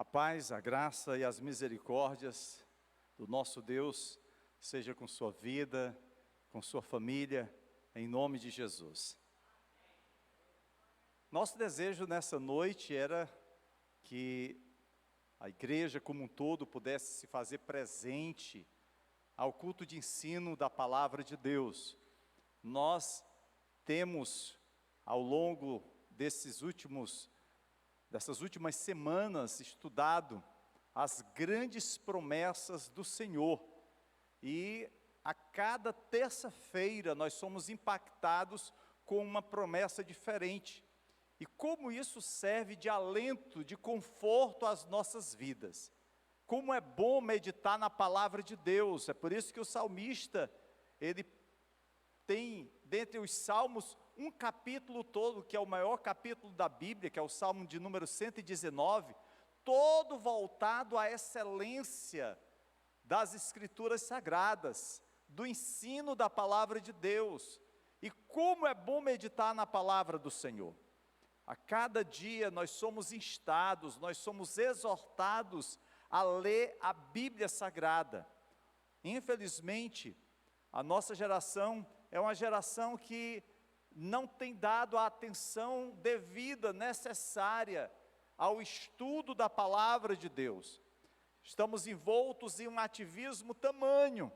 A paz, a graça e as misericórdias do nosso Deus seja com sua vida, com sua família, em nome de Jesus. Nosso desejo nessa noite era que a igreja como um todo pudesse se fazer presente ao culto de ensino da palavra de Deus. Nós temos, ao longo dessas últimas semanas, estudado as grandes promessas do Senhor. E a cada terça-feira nós somos impactados com uma promessa diferente. E como isso serve de alento, de conforto às nossas vidas. Como é bom meditar na palavra de Deus. É por isso que o salmista, ele tem, dentre os salmos, um capítulo todo, que é o maior capítulo da Bíblia, que é o Salmo de número 119, todo voltado à excelência das Escrituras Sagradas, do ensino da palavra de Deus. E como é bom meditar na palavra do Senhor. A cada dia nós somos instados, nós somos exortados a ler a Bíblia Sagrada. Infelizmente, a nossa geração é uma geração que não tem dado a atenção devida, necessária ao estudo da palavra de Deus. Estamos envoltos em um ativismo tamanho,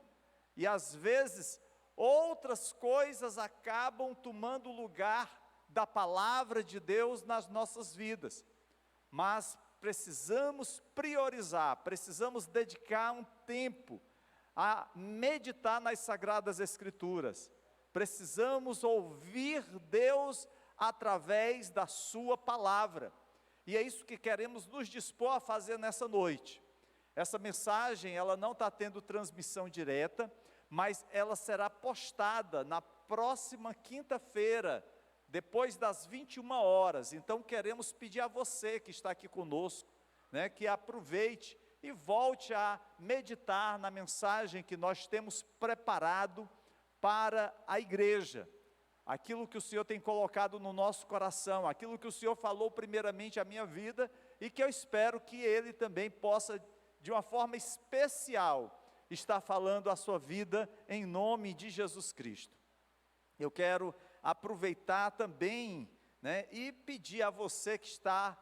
e às vezes outras coisas acabam tomando lugar da palavra de Deus nas nossas vidas. Mas precisamos priorizar, precisamos dedicar um tempo a meditar nas Sagradas Escrituras. Precisamos ouvir Deus através da sua palavra. E é isso que queremos nos dispor a fazer nessa noite. Essa mensagem, ela não está tendo transmissão direta, mas ela será postada na próxima quinta-feira, depois das 21 horas. Então queremos pedir a você que está aqui conosco, que aproveite e volte a meditar na mensagem que nós temos preparado para a igreja. Aquilo que o Senhor tem colocado no nosso coração, aquilo que o Senhor falou primeiramente à minha vida, e que eu espero que Ele também possa, de uma forma especial, estar falando à sua vida, em nome de Jesus Cristo. Eu quero aproveitar também, e pedir a você que está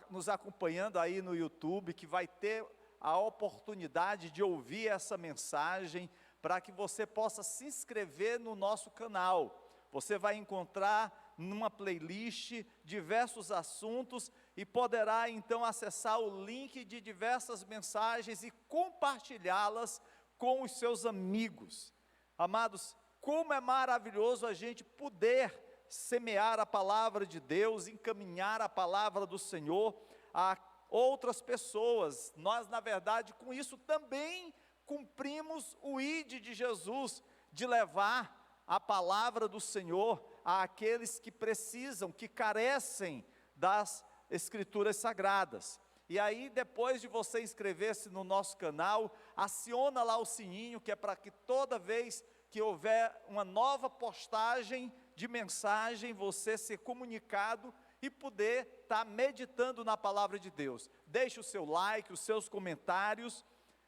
nos acompanhando aí no YouTube, que vai ter a oportunidade de ouvir essa mensagem, para que você possa se inscrever no nosso canal. Você vai encontrar numa playlist diversos assuntos e poderá então acessar o link de diversas mensagens e compartilhá-las com os seus amigos. Amados, como é maravilhoso a gente poder semear a palavra de Deus, encaminhar a palavra do Senhor a outras pessoas. Nós, na verdade, com isso também cumprimos o ID de Jesus, de levar a palavra do Senhor àqueles que precisam, que carecem das Escrituras Sagradas. E aí, depois de você inscrever-se no nosso canal, aciona lá o sininho, que é para que toda vez que houver uma nova postagem de mensagem, você ser comunicado e poder estar meditando na palavra de Deus. Deixe o seu like, os seus comentários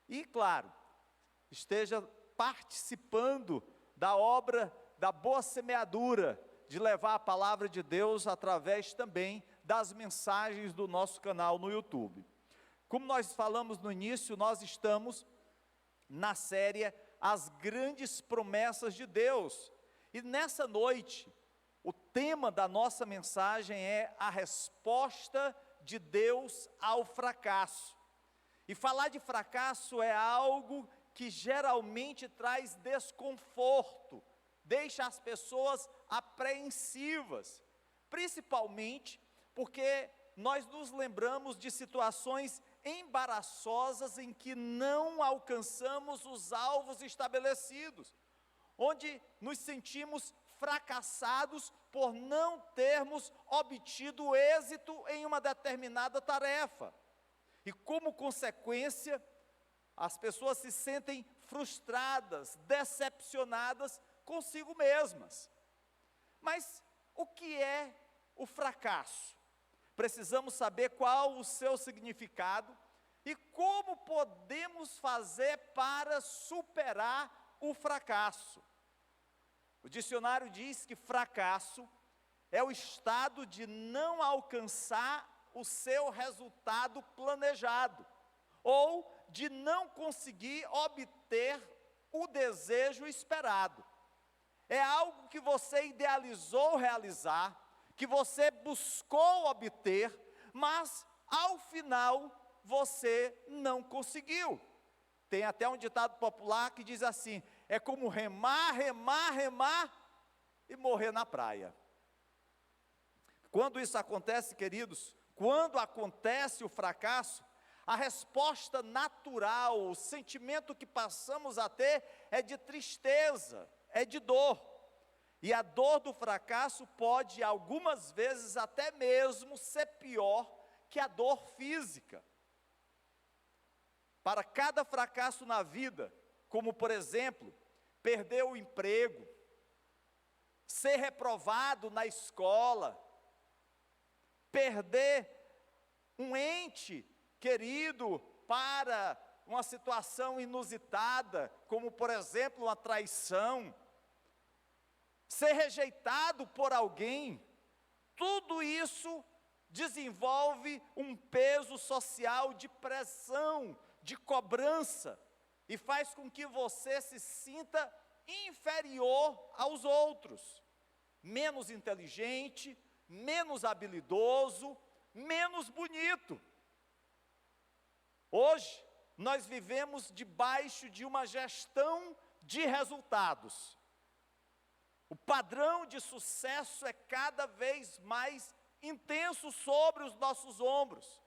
e, claro, esteja participando da obra da boa semeadura, de levar a palavra de Deus através também das mensagens do nosso canal no YouTube. Como nós falamos no início, nós estamos na série As Grandes Promessas de Deus, e nessa noite, o tema da nossa mensagem é a resposta de Deus ao fracasso. E falar de fracasso é algo que geralmente traz desconforto, deixa as pessoas apreensivas, principalmente porque nós nos lembramos de situações embaraçosas em que não alcançamos os alvos estabelecidos, onde nos sentimos fracassados por não termos obtido êxito em uma determinada tarefa. E como consequência, as pessoas se sentem frustradas, decepcionadas consigo mesmas. Mas o que é o fracasso? precisamos saber qual o seu significado e como podemos fazer para superar o fracasso. O dicionário diz que fracasso é o estado de não alcançar o seu resultado planejado, ou de não conseguir obter o desejo esperado. É algo que você idealizou realizar, que você buscou obter, mas ao final você não conseguiu. Tem até um ditado popular que diz assim: é como remar, remar, remar e morrer na praia. Quando isso acontece, queridos, quando acontece o fracasso, a resposta natural, o sentimento que passamos a ter é de tristeza, é de dor. E a dor do fracasso pode, algumas vezes, até mesmo ser pior que a dor física. Para cada fracasso na vida, como por exemplo, perder o emprego, ser reprovado na escola, perder um ente querido para uma situação inusitada, como por exemplo uma traição, ser rejeitado por alguém, tudo isso desenvolve um peso social de pressão, de cobrança, e faz com que você se sinta inferior aos outros, menos inteligente, menos habilidoso, menos bonito. Hoje, nós vivemos debaixo de uma gestão de resultados. O padrão de sucesso é cada vez mais intenso sobre os nossos ombros.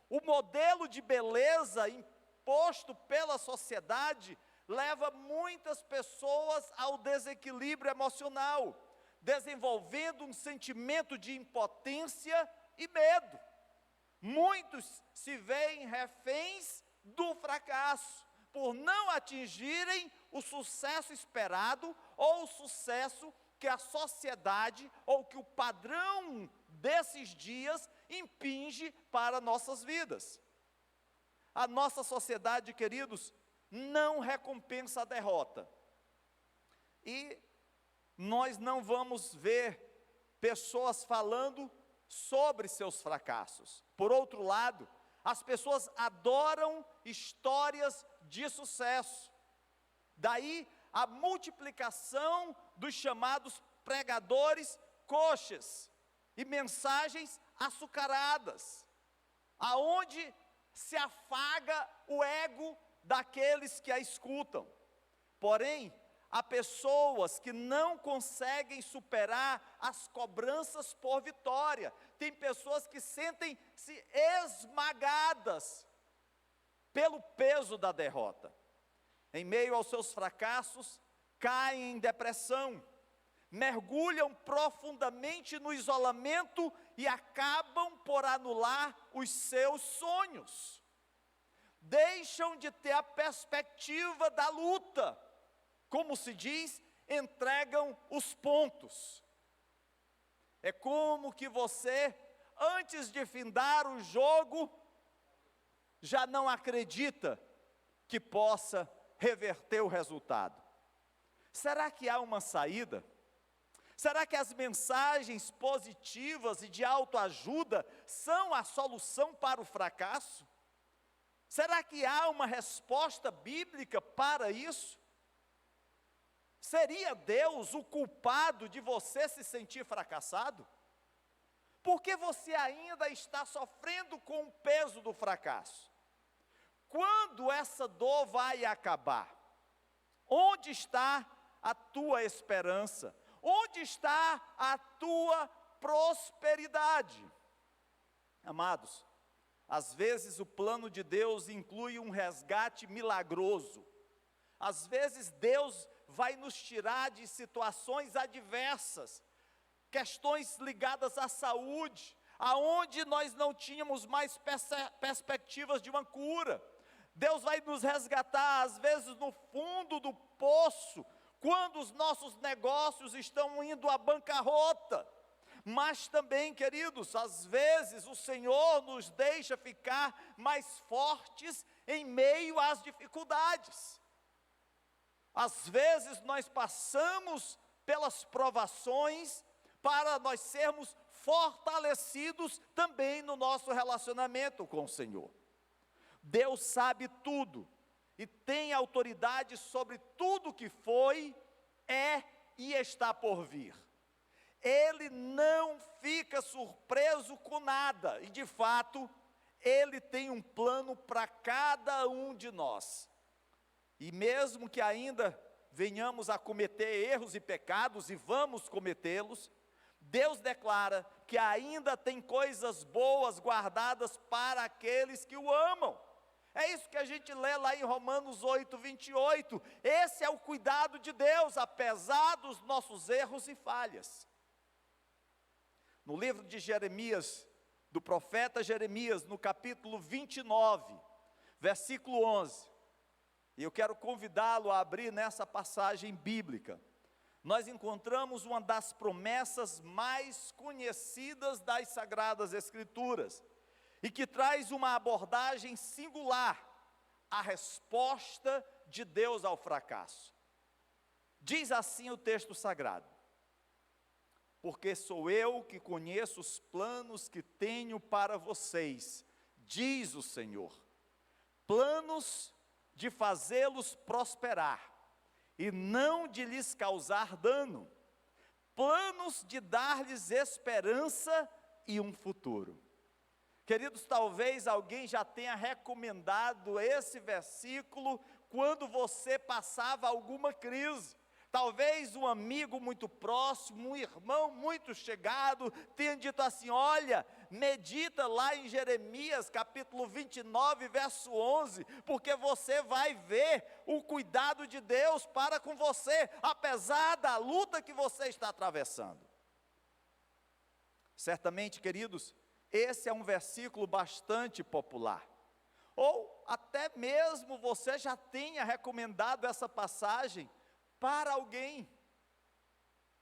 O modelo de beleza imposto pela sociedade leva muitas pessoas ao desequilíbrio emocional, desenvolvendo um sentimento de impotência e medo. Muitos se veem reféns do fracasso, por não atingirem o sucesso esperado, ou o sucesso que a sociedade, ou que o padrão desses dias impinge para nossas vidas. A nossa sociedade, queridos, não recompensa a derrota. E nós não vamos ver pessoas falando sobre seus fracassos. Por outro lado, as pessoas adoram histórias de sucesso. Daí a multiplicação dos chamados pregadores coaches e mensagens açucaradas, aonde se afaga o ego daqueles que a escutam. Porém, há pessoas que não conseguem superar as cobranças por vitória. Tem pessoas que sentem-se esmagadas pelo peso da derrota. Em meio aos seus fracassos, caem em depressão, mergulham profundamente no isolamento e acabam por anular os seus sonhos. Deixam de ter a perspectiva da luta. Como se diz, entregam os pontos. É como que você, antes de findar o jogo, já não acredita que possa reverter o resultado. Será que há uma saída? Será que as mensagens positivas e de autoajuda são a solução para o fracasso? Será que há uma resposta bíblica para isso? Seria Deus o culpado de você se sentir fracassado? Por que você ainda está sofrendo com o peso do fracasso? Quando essa dor vai acabar? Onde está a tua esperança? Onde está a tua prosperidade? Amados, às vezes o plano de Deus inclui um resgate milagroso. Às vezes Deus vai nos tirar de situações adversas, questões ligadas à saúde, aonde nós não tínhamos mais perspectivas de uma cura. Deus vai nos resgatar, às vezes, no fundo do poço, quando os nossos negócios estão indo à bancarrota. Mas também, queridos, às vezes o Senhor nos deixa ficar mais fortes em meio às dificuldades. Às vezes nós passamos pelas provações para nós sermos fortalecidos também no nosso relacionamento com o Senhor. Deus sabe tudo e tem autoridade sobre tudo que foi, é e está por vir. Ele não fica surpreso com nada, e de fato, Ele tem um plano para cada um de nós. E mesmo que ainda venhamos a cometer erros e pecados, e vamos cometê-los, Deus declara que ainda tem coisas boas guardadas para aqueles que o amam. É isso que a gente lê lá em Romanos 8, 28. Esse é o cuidado de Deus, apesar dos nossos erros e falhas. No livro de Jeremias, do profeta Jeremias, no capítulo 29, versículo 11, e eu quero convidá-lo a abrir nessa passagem bíblica, nós encontramos uma das promessas mais conhecidas das Sagradas Escrituras, e que traz uma abordagem singular, a resposta de Deus ao fracasso. Diz assim o texto sagrado: porque sou eu que conheço os planos que tenho para vocês, diz o Senhor, planos de fazê-los prosperar, e não de lhes causar dano, planos de dar-lhes esperança e um futuro. Queridos, talvez alguém já tenha recomendado esse versículo quando você passava alguma crise. Talvez um amigo muito próximo, um irmão muito chegado, tenha dito assim: olha, medita lá em Jeremias capítulo 29, verso 11, porque você vai ver o cuidado de Deus para com você, apesar da luta que você está atravessando. Certamente, queridos, esse é um versículo bastante popular, ou até mesmo você já tenha recomendado essa passagem para alguém,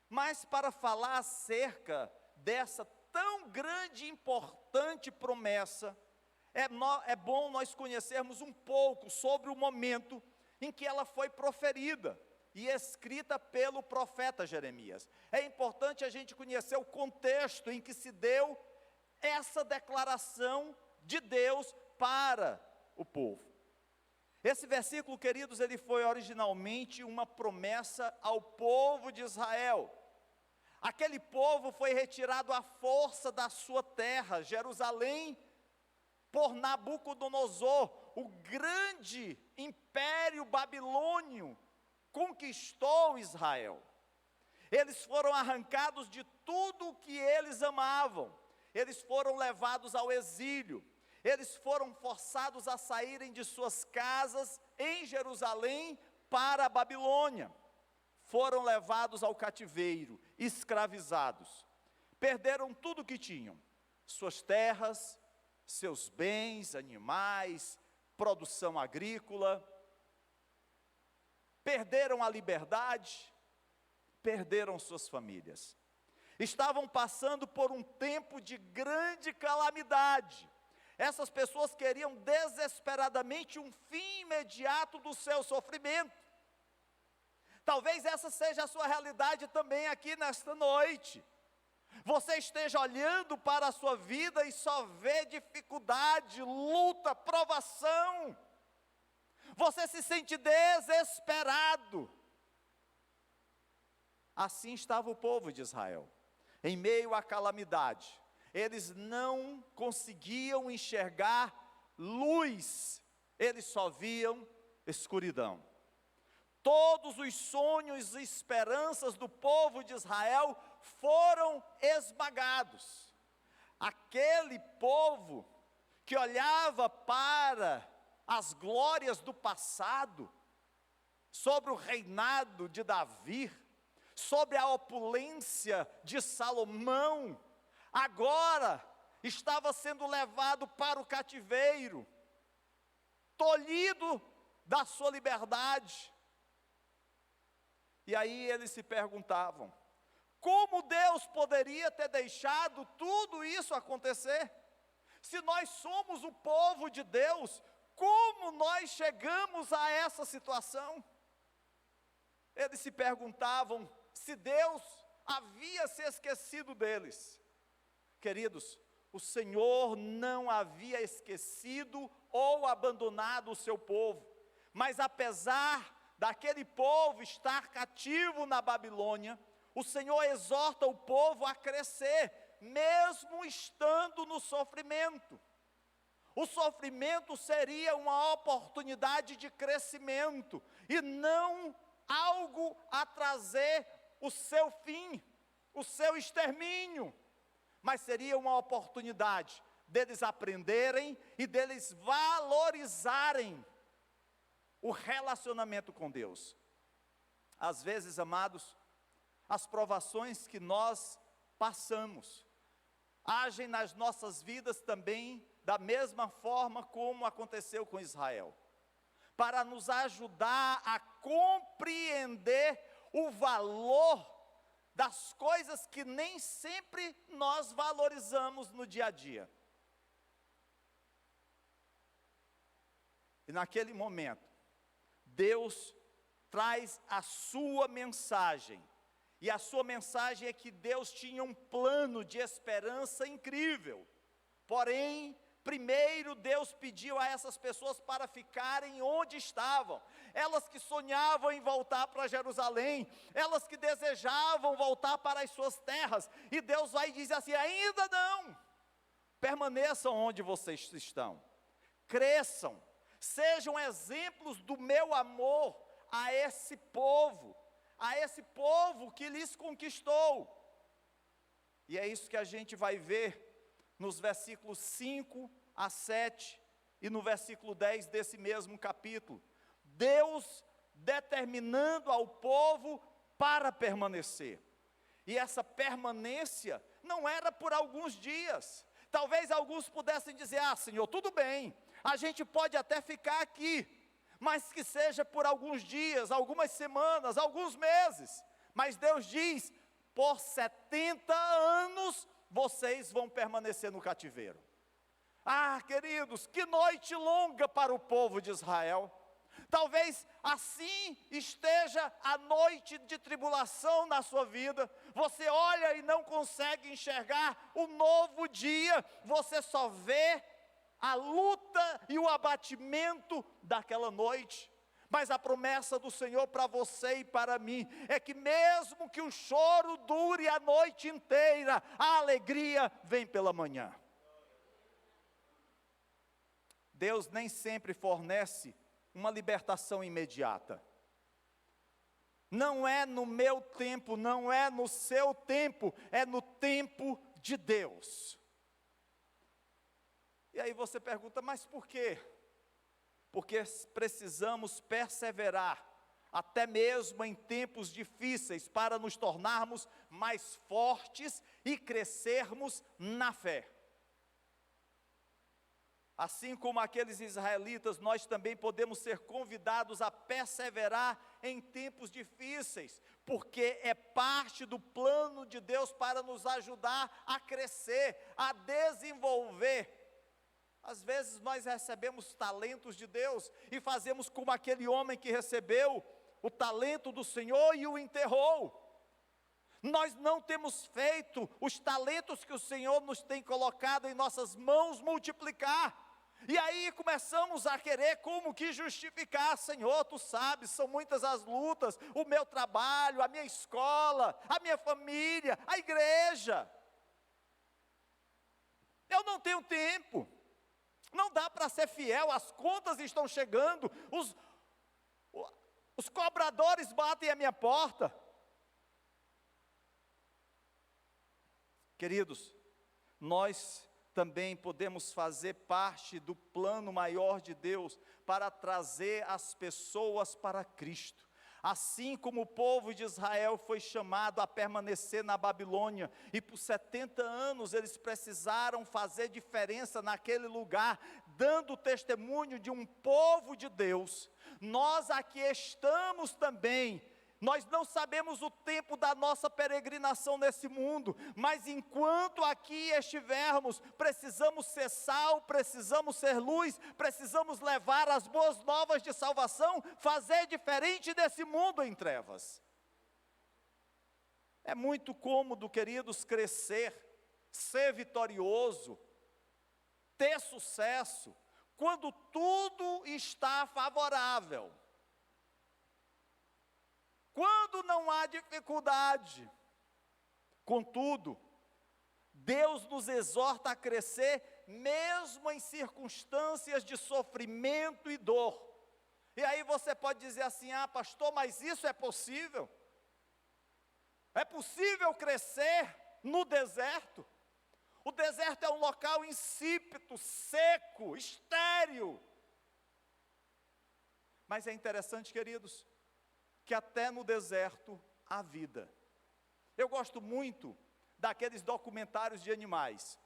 mas para falar acerca dessa tão grande e importante promessa, é bom nós conhecermos um pouco sobre o momento em que ela foi proferida e escrita pelo profeta Jeremias. É importante a gente conhecer o contexto em que se deu essa declaração de Deus para o povo. Esse versículo, queridos, ele foi originalmente uma promessa ao povo de Israel. Aquele povo foi retirado à força da sua terra, Jerusalém, por Nabucodonosor, o grande império babilônio, conquistou Israel. Eles foram arrancados de tudo o que eles amavam. Eles foram levados ao exílio, eles foram forçados a saírem de suas casas em Jerusalém para a Babilônia, foram levados ao cativeiro, escravizados, perderam tudo o que tinham, suas terras, seus bens, animais, produção agrícola, perderam a liberdade, perderam suas famílias. Estavam passando por um tempo de grande calamidade. Essas pessoas queriam desesperadamente um fim imediato do seu sofrimento. Talvez essa seja a sua realidade também aqui nesta noite. Você esteja olhando para a sua vida e só vê dificuldade, luta, provação. Você se sente desesperado. Assim estava o povo de Israel. Em meio à calamidade, eles não conseguiam enxergar luz, eles só viam escuridão. Todos os sonhos e esperanças do povo de Israel foram esmagados. Aquele povo que olhava para as glórias do passado, sobre o reinado de Davi, sobre a opulência de Salomão, agora estava sendo levado para o cativeiro, tolhido da sua liberdade. E aí eles se perguntavam: Como Deus poderia ter deixado tudo isso acontecer? Se nós somos o povo de Deus, como nós chegamos a essa situação? Eles se perguntavam se Deus havia se esquecido deles. Queridos, o Senhor não havia esquecido ou abandonado o seu povo, mas apesar daquele povo estar cativo na Babilônia, o Senhor exorta o povo a crescer, mesmo estando no sofrimento. O sofrimento seria uma oportunidade de crescimento, e não algo a trazer o seu fim, o seu extermínio, mas seria uma oportunidade deles aprenderem e deles valorizarem o relacionamento com Deus. Às vezes, amados, as provações que nós passamos agem nas nossas vidas também da mesma forma como aconteceu com Israel, para nos ajudar a compreender o valor das coisas que nem sempre nós valorizamos no dia a dia. E naquele momento, Deus traz a sua mensagem, e a sua mensagem é que Deus tinha um plano de esperança incrível. Porém, primeiro Deus pediu a essas pessoas para ficarem onde estavam. Elas que sonhavam em voltar para Jerusalém, elas que desejavam voltar para as suas terras, e Deus vai e diz assim: ainda não, permaneçam onde vocês estão, cresçam, sejam exemplos do meu amor a esse povo que lhes conquistou. E é isso que a gente vai ver nos versículos 5 a 7 e no versículo 10 desse mesmo capítulo. Deus determinando ao povo para permanecer. E essa permanência não era por alguns dias. Talvez alguns pudessem dizer: Senhor, tudo bem, a gente pode até ficar aqui, mas que seja por alguns dias, algumas semanas, alguns meses. Mas Deus diz: por 70 anos vocês vão permanecer no cativeiro. Queridos, que noite longa para o povo de Israel. Talvez assim esteja a noite de tribulação na sua vida. Você olha e não consegue enxergar o novo dia, você só vê a luta e o abatimento daquela noite. Mas a promessa do Senhor para você e para mim é que mesmo que o choro dure a noite inteira, a alegria vem pela manhã. Deus nem sempre fornece uma libertação imediata. Não é no meu tempo, não é no seu tempo, é no tempo de Deus. E aí você pergunta: mas por quê? Porque precisamos perseverar, até mesmo em tempos difíceis, para nos tornarmos mais fortes e crescermos na fé. Assim como aqueles israelitas, nós também podemos ser convidados a perseverar em tempos difíceis, porque é parte do plano de Deus para nos ajudar a crescer, a desenvolver. Às vezes nós recebemos talentos de Deus e fazemos como aquele homem que recebeu o talento do Senhor e o enterrou. Nós não temos feito os talentos que o Senhor nos tem colocado em nossas mãos multiplicar. E aí começamos a querer como que justificar: Senhor, Tu sabes, são muitas as lutas, o meu trabalho, a minha escola, a minha família, a igreja. Eu não tenho tempo. Não dá para ser fiel, as contas estão chegando, os cobradores batem à minha porta. Queridos, nós também podemos fazer parte do plano maior de Deus para trazer as pessoas para Cristo. Assim como o povo de Israel foi chamado a permanecer na Babilônia, e por 70 anos eles precisaram fazer diferença naquele lugar, dando testemunho de um povo de Deus, nós aqui estamos também Nós não sabemos o tempo da nossa peregrinação nesse mundo, mas enquanto aqui estivermos, precisamos ser sal, precisamos ser luz, precisamos levar as boas novas de salvação, fazer diferente desse mundo em trevas. É muito cômodo, queridos, crescer, ser vitorioso, ter sucesso, quando tudo está favorável. Quando não há dificuldade. Contudo, Deus nos exorta a crescer, mesmo em circunstâncias de sofrimento e dor. E aí você pode dizer assim: ah, pastor, mas isso é possível? É possível crescer no deserto? O deserto é um local insípido, seco, estéril. Mas é interessante, queridos, que até no deserto há vida. Eu gosto muito daqueles documentários de animais.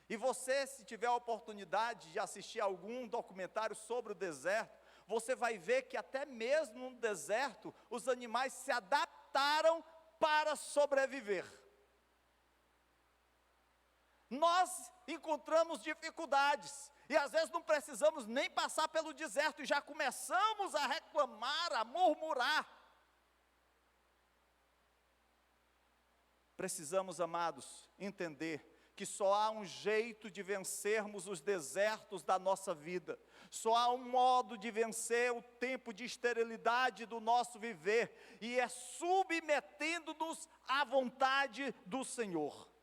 E você, se tiver a oportunidade de assistir algum documentário sobre o deserto, você vai ver que até mesmo no deserto, os animais se adaptaram para sobreviver. Nós encontramos dificuldades, e às vezes não precisamos nem passar pelo deserto, e já começamos a reclamar, a murmurar. Precisamos, amados, entender que só há um jeito de vencermos os desertos da nossa vida, só há um modo de vencer o tempo de esterilidade do nosso viver, e é submetendo-nos à vontade do Senhor.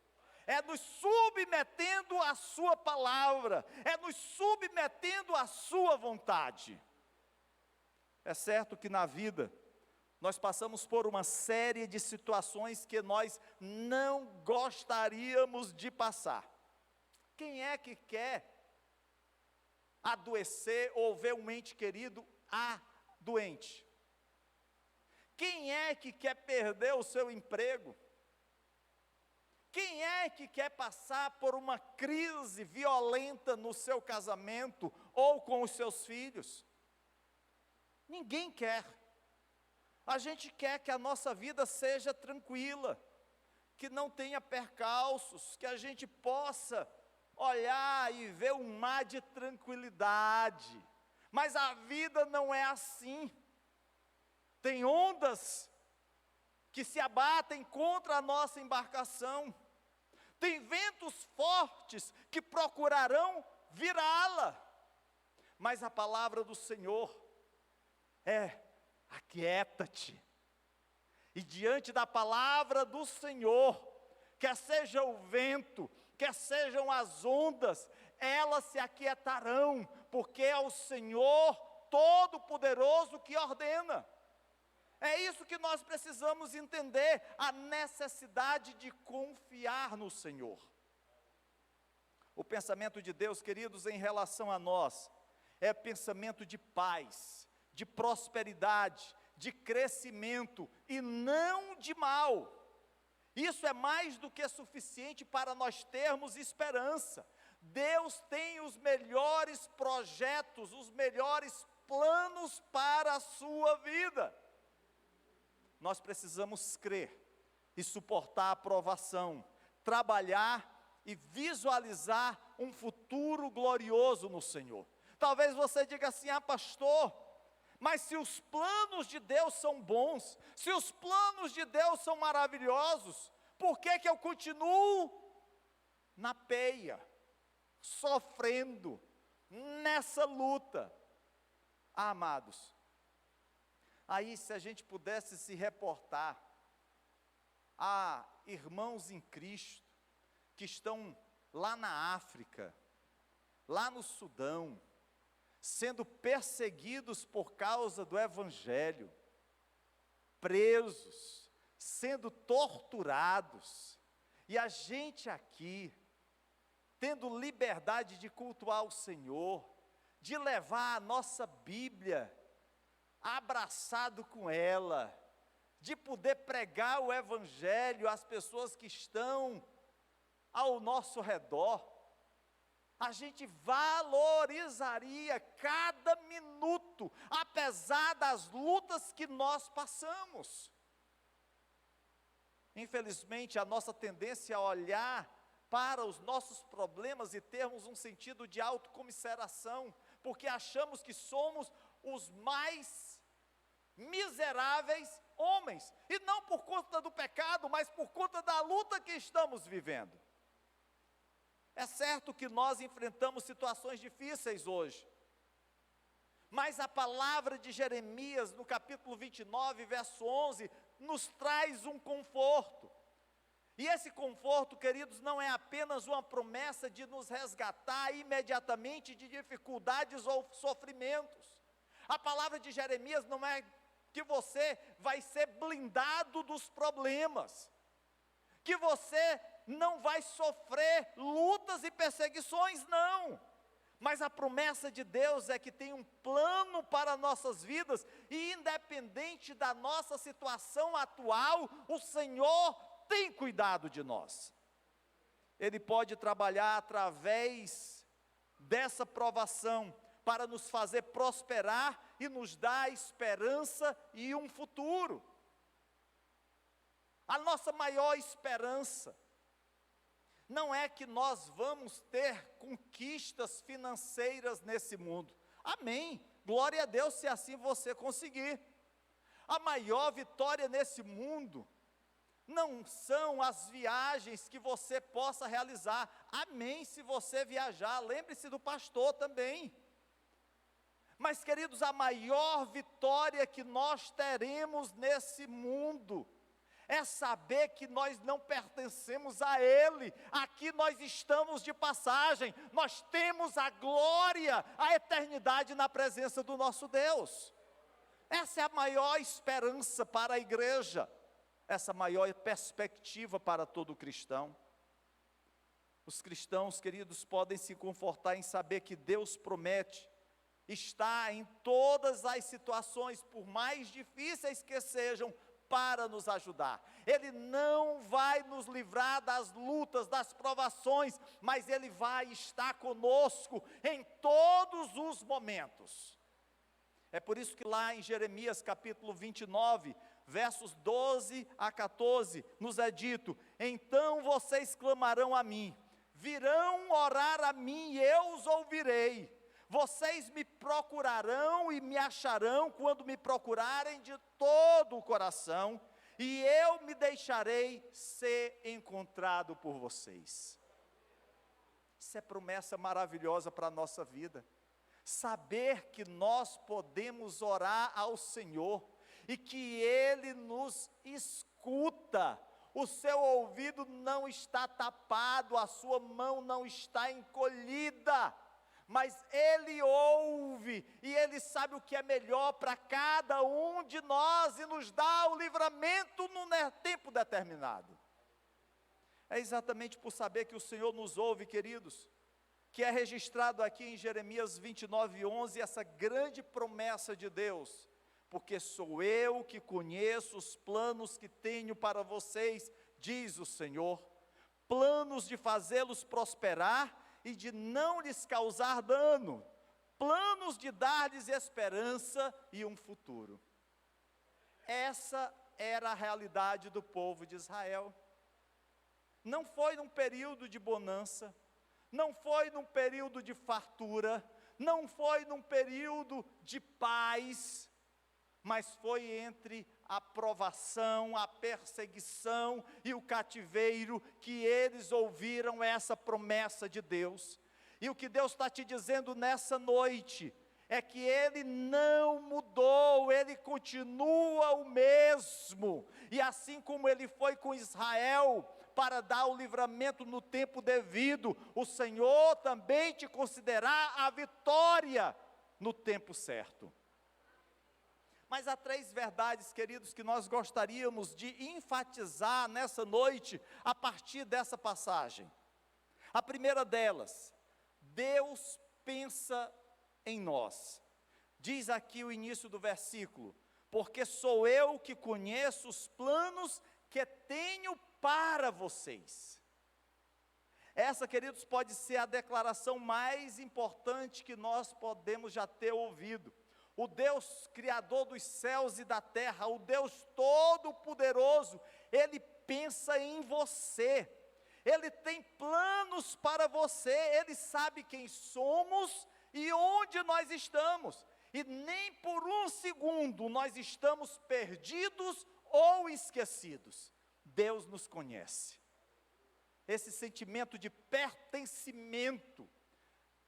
É nos submetendo à sua palavra, é nos submetendo à sua vontade. É certo que na vida, nós passamos por uma série de situações que nós não gostaríamos de passar. Quem é que quer adoecer ou ver um ente querido doente? Quem é que quer perder o seu emprego? Quem é que quer passar por uma crise violenta no seu casamento ou com os seus filhos? Ninguém quer. A gente quer que a nossa vida seja tranquila, que não tenha percalços, que a gente possa olhar e ver um mar de tranquilidade. Mas a vida não é assim. Tem ondas que se abatem contra a nossa embarcação. Tem ventos fortes que procurarão virá-la. Mas a palavra do Senhor é: aquieta-te. E diante da palavra do Senhor, quer seja o vento, quer sejam as ondas, elas se aquietarão, porque é o Senhor Todo-Poderoso que ordena. É isso que nós precisamos entender, a necessidade de confiar no Senhor. O pensamento de Deus, queridos, em relação a nós, é pensamento de paz, de prosperidade, de crescimento e não de mal. Isso é mais do que suficiente para nós termos esperança. Deus tem os melhores projetos, os melhores planos para a sua vida. Nós precisamos crer e suportar a provação, trabalhar e visualizar um futuro glorioso no Senhor. Talvez você diga assim: ah, pastor, mas se os planos de Deus são bons, se os planos de Deus são maravilhosos, por que eu continuo na peia, sofrendo, nessa luta? Ah, amados, aí se a gente pudesse se reportar a irmãos em Cristo, que estão lá na África, lá no Sudão, sendo perseguidos por causa do Evangelho, presos, sendo torturados, e a gente aqui, tendo liberdade de cultuar o Senhor, de levar a nossa Bíblia, abraçado com ela, de poder pregar o Evangelho às pessoas que estão ao nosso redor. a gente valorizaria cada minuto, apesar das lutas que nós passamos. Infelizmente, a nossa tendência é olhar para os nossos problemas e termos um sentido de autocomiseração, porque achamos que somos os mais miseráveis homens, e não por conta do pecado, mas por conta da luta que estamos vivendo. É certo que nós enfrentamos situações difíceis hoje, mas a palavra de Jeremias, no capítulo 29, verso 11, nos traz um conforto. E esse conforto, queridos, não é apenas uma promessa de nos resgatar imediatamente de dificuldades ou sofrimentos. A palavra de Jeremias não é que você vai ser blindado dos problemas, que você não vai sofrer lutas e perseguições, não. Mas a promessa de Deus é que tem um plano para nossas vidas, e independente da nossa situação atual, o Senhor tem cuidado de nós. Ele pode trabalhar através dessa provação, para nos fazer prosperar e nos dar esperança e um futuro. A nossa maior esperança não é que nós vamos ter conquistas financeiras nesse mundo. Amém. Glória a Deus se assim você conseguir. A maior vitória nesse mundo não são as viagens que você possa realizar. Amém, se você viajar, lembre-se do pastor também. Mas, queridos, a maior vitória que nós teremos nesse mundo é saber que nós não pertencemos a Ele. Aqui nós estamos de passagem, nós temos a glória, a eternidade na presença do nosso Deus. Essa é a maior esperança para a igreja, essa maior perspectiva para todo cristão. Os cristãos, queridos, podem se confortar em saber que Deus promete estar em todas as situações, por mais difíceis que sejam, para nos ajudar. Ele não vai nos livrar das lutas, das provações, mas Ele vai estar conosco em todos os momentos. É por isso que lá em Jeremias capítulo 29, versos 12 a 14, nos é dito: então vocês clamarão a mim, virão orar a mim e eu os ouvirei. Vocês me procurarão e me acharão quando me procurarem de todo o coração, e eu me deixarei ser encontrado por vocês. Isso é promessa maravilhosa para a nossa vida. Saber que nós podemos orar ao Senhor e que Ele nos escuta. O seu ouvido não está tapado, a sua mão não está encolhida, mas Ele ouve, e Ele sabe o que é melhor para cada um de nós, e nos dá o livramento no tempo determinado. É exatamente por saber que o Senhor nos ouve, queridos, que é registrado aqui em Jeremias 29:11, essa grande promessa de Deus: porque sou eu que conheço os planos que tenho para vocês, diz o Senhor, planos de fazê-los prosperar e de não lhes causar dano, planos de dar-lhes esperança e um futuro. Essa era a realidade do povo de Israel. Não foi num período de bonança, não foi num período de fartura, não foi num período de paz, mas foi entre a provação, a perseguição e o cativeiro que eles ouviram essa promessa de Deus. E o que Deus está te dizendo nessa noite é que Ele não mudou, Ele continua o mesmo. E assim como Ele foi com Israel para dar o livramento no tempo devido, o Senhor também te concederá a vitória no tempo certo. Mas há 3 verdades, queridos, que nós gostaríamos de enfatizar nessa noite, a partir dessa passagem. A primeira delas: Deus pensa em nós. Diz aqui o início do versículo: porque sou eu que conheço os planos que tenho para vocês. Essa, queridos, pode ser a declaração mais importante que nós podemos já ter ouvido. O Deus Criador dos céus e da terra, o Deus Todo-Poderoso, Ele pensa em você, Ele tem planos para você, Ele sabe quem somos e onde nós estamos, e nem por um segundo nós estamos perdidos ou esquecidos. Deus nos conhece. Esse sentimento de pertencimento,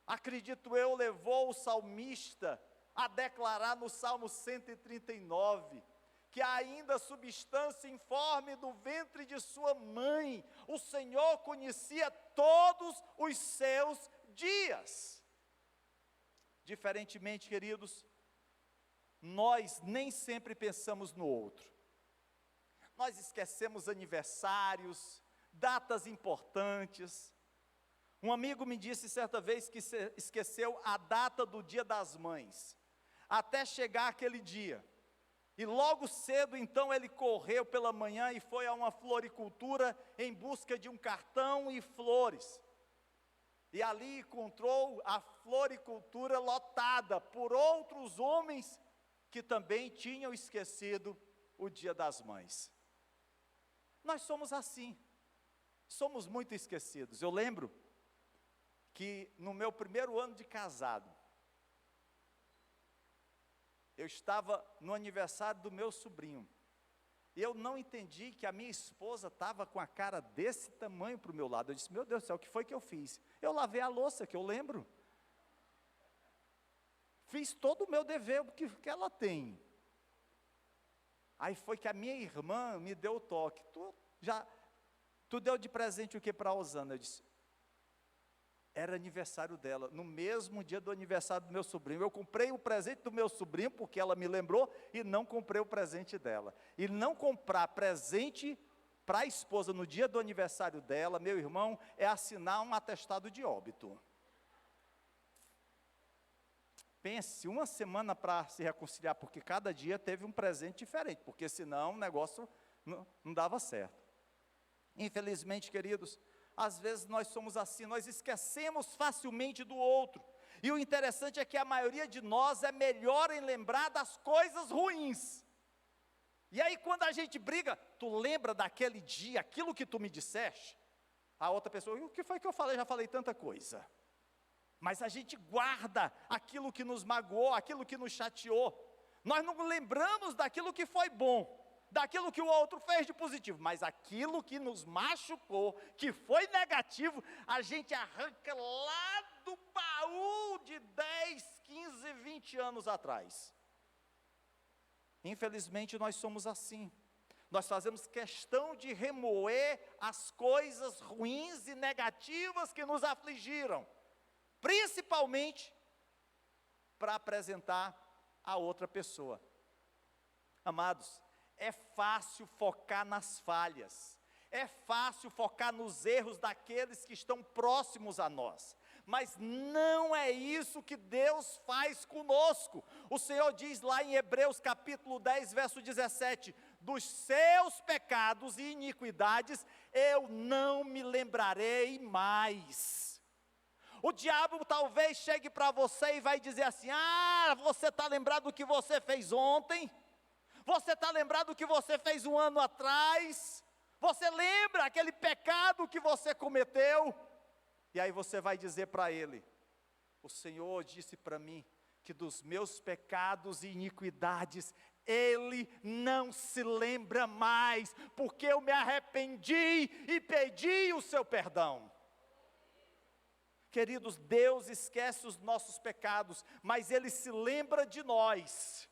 acredito eu, levou o salmista a declarar no Salmo 139, que ainda substância informe do ventre de sua mãe, o Senhor conhecia todos os seus dias. Diferentemente, queridos, nós nem sempre pensamos no outro. Nós esquecemos aniversários, datas importantes. Um amigo me disse certa vez que esqueceu a data do Dia das Mães, até chegar aquele dia. E logo cedo, então, ele correu pela manhã e foi a uma floricultura em busca de um cartão e flores. E ali encontrou a floricultura lotada por outros homens que também tinham esquecido o Dia das Mães. Nós somos assim, somos muito esquecidos. Eu lembro que no meu primeiro ano de casado, eu estava no aniversário do meu sobrinho, e eu não entendi que a minha esposa estava com a cara desse tamanho para o meu lado. Eu disse, meu Deus do céu, o que foi que eu fiz? Eu lavei a louça, que eu lembro, fiz todo o meu dever, que ela tem. Aí foi que a minha irmã me deu o toque, tu deu de presente o que para a Osana? Eu disse, era aniversário dela, no mesmo dia do aniversário do meu sobrinho. Eu comprei o presente do meu sobrinho, porque ela me lembrou, e não comprei o presente dela. E não comprar presente para a esposa no dia do aniversário dela, meu irmão, é assinar um atestado de óbito. Pense, uma semana para se reconciliar, porque cada dia teve um presente diferente, porque senão o negócio não dava certo. Infelizmente, queridos, às vezes nós somos assim, nós esquecemos facilmente do outro. E o interessante é que a maioria de nós é melhor em lembrar das coisas ruins. E aí quando a gente briga, tu lembra daquele dia, aquilo que tu me disseste? A outra pessoa, o que foi que eu falei? Já falei tanta coisa. Mas a gente guarda aquilo que nos magoou, aquilo que nos chateou. Nós não lembramos daquilo que foi bom, daquilo que o outro fez de positivo, mas aquilo que nos machucou, que foi negativo, a gente arranca lá do baú de 10, 15, 20 anos atrás. Infelizmente nós somos assim, nós fazemos questão de remoer as coisas ruins e negativas que nos afligiram, principalmente para apresentar a outra pessoa. Amados, é fácil focar nas falhas, é fácil focar nos erros daqueles que estão próximos a nós, mas não é isso que Deus faz conosco. O Senhor diz lá em Hebreus capítulo 10, verso 17, dos seus pecados e iniquidades eu não me lembrarei mais. O diabo talvez chegue para você e vai dizer assim, você está lembrado do que você fez ontem? Você está lembrado do que você fez um ano atrás? Você lembra aquele pecado que você cometeu? E aí você vai dizer para ele, o Senhor disse para mim, que dos meus pecados e iniquidades, Ele não se lembra mais, porque eu me arrependi e pedi o seu perdão. Queridos, Deus esquece os nossos pecados, mas Ele se lembra de nós.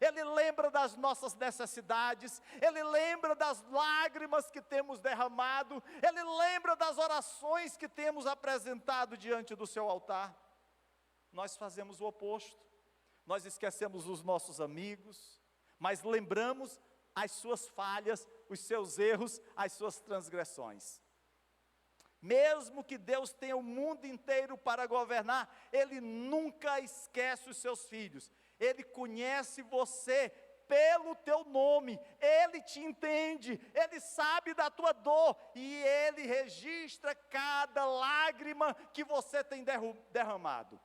Ele lembra das nossas necessidades, Ele lembra das lágrimas que temos derramado, Ele lembra das orações que temos apresentado diante do seu altar. Nós fazemos o oposto, nós esquecemos os nossos amigos, mas lembramos as suas falhas, os seus erros, as suas transgressões. Mesmo que Deus tenha o mundo inteiro para governar, Ele nunca esquece os seus filhos. Ele conhece você pelo teu nome, Ele te entende, Ele sabe da tua dor, e Ele registra cada lágrima que você tem derramado.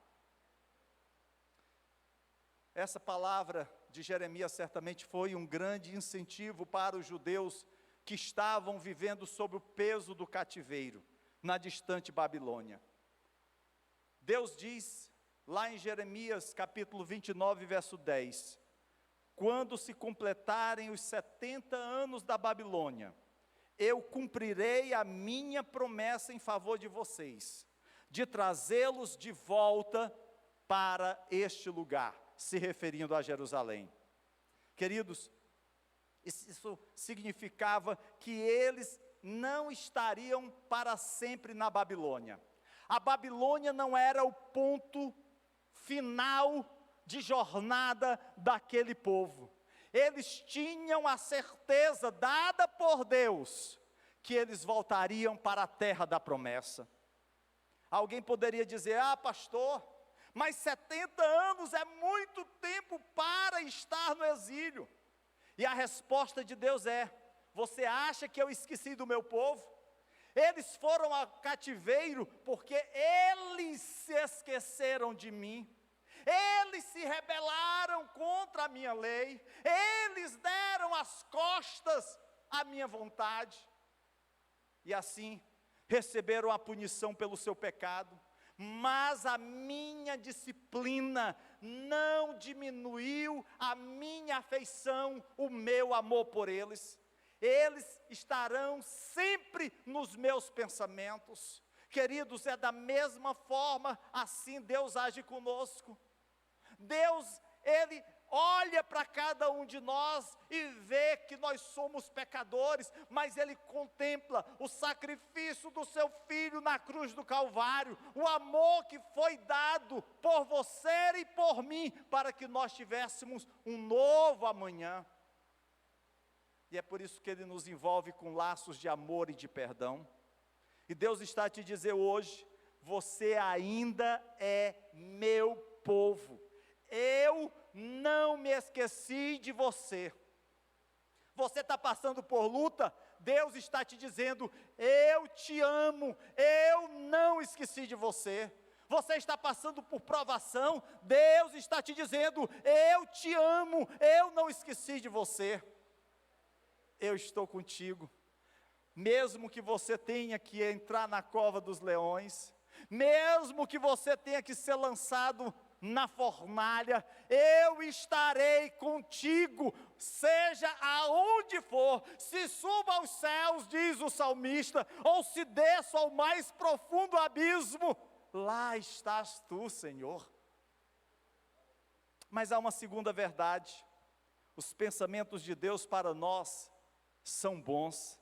Essa palavra de Jeremias certamente foi um grande incentivo para os judeus que estavam vivendo sob o peso do cativeiro, na distante Babilônia. Deus diz, lá em Jeremias capítulo 29, verso 10, quando se completarem os 70 anos da Babilônia, eu cumprirei a minha promessa em favor de vocês, de trazê-los de volta para este lugar, se referindo a Jerusalém. Queridos, isso significava que eles não estariam para sempre na Babilônia. A Babilônia não era o ponto final de jornada daquele povo. Eles tinham a certeza dada por Deus que eles voltariam para a terra da promessa. Alguém poderia dizer: ah, pastor, mas 70 anos é muito tempo para estar no exílio. E a resposta de Deus é: você acha que eu esqueci do meu povo? Eles foram ao cativeiro porque eles se esqueceram de mim. Eles se rebelaram contra a minha lei. Eles deram as costas à minha vontade. E assim, receberam a punição pelo seu pecado. Mas a minha disciplina não diminuiu a minha afeição, o meu amor por eles. Eles estarão sempre nos meus pensamentos. Queridos, é da mesma forma, assim Deus age conosco. Deus, Ele olha para cada um de nós e vê que nós somos pecadores, mas Ele contempla o sacrifício do seu Filho na cruz do Calvário, o amor que foi dado por você e por mim, para que nós tivéssemos um novo amanhã. E é por isso que Ele nos envolve com laços de amor e de perdão. E Deus está a te dizer hoje: você ainda é meu povo. Eu não me esqueci de você. Você está passando por luta? Deus está te dizendo: eu te amo, eu não esqueci de você. Você está passando por provação? Deus está te dizendo: eu te amo, eu não esqueci de você. Eu estou contigo. Mesmo que você tenha que entrar na cova dos leões, mesmo que você tenha que ser lançado na fornalha, eu estarei contigo, seja aonde for, se suba aos céus, diz o salmista, ou se desça ao mais profundo abismo, lá estás tu, Senhor. Mas há uma segunda verdade: os pensamentos de Deus para nós são bons.